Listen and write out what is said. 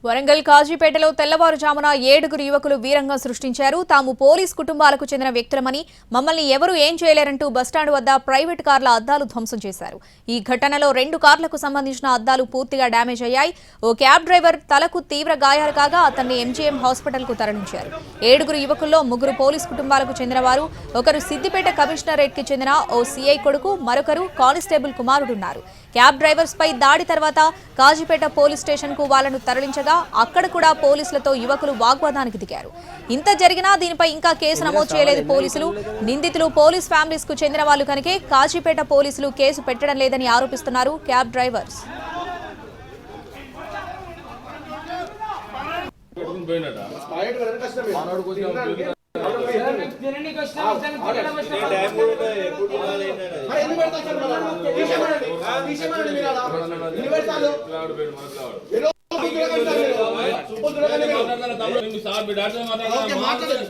వరంగల్ కాజీపేటలో తెల్లవారుజామున 7 యువకులు వీరంగం సృష్టించారు. తాము పోలీస్ కుటుంబాలకు చెందిన వ్యక్తులమని, మమ్మల్ని ఎవరూ ఏం చేయలేరంటూ బస్టాండ్ వద్ద ప్రైవేట్ కార్ల అద్దాలు ధ్వంసం చేశారు. ఈ ఘటనలో 2 కార్లకు సంబంధించిన అద్దాలు పూర్తిగా డ్యామేజ్ అయ్యాయి. ఓ క్యాబ్ డ్రైవర్ తలకు తీవ్ర గాయాలు కాగా అతన్ని ఎంజీఎం హాస్పిటల్కు తరలించారు. 7 యువకుల్లో 3 పోలీస్ కుటుంబాలకు చెందినవారు, ఒకరు సిద్దిపేట కమిషనరేట్కి చెందిన ఓ సీఐ కొడుకు, మరొకరు కానిస్టేబుల్ కుమారుడున్నారు. క్యాబ్ డ్రైవర్స్ పై దాడి తర్వాత కాజీపేట పోలీస్ స్టేషన్కు వాళ్లను తరలించగా అక్కడ కూడా పోలీసులతో యువకులు వాగ్వాదానికి దిగారు. ఇంత జరిగినా దీనిపై ఇంకా కేసు నమోదు చేయలేదు పోలీసులు. నిందితులు పోలీస్ ఫ్యామిలీస్ కు చెందిన వాళ్ళు కనుకే కాజీపేట పోలీసులు కేసు పెట్టడం లేదని ఆరోపిస్తున్నారు క్యాబ్ డ్రైవర్స్. ఓకే మాట్లాడండి.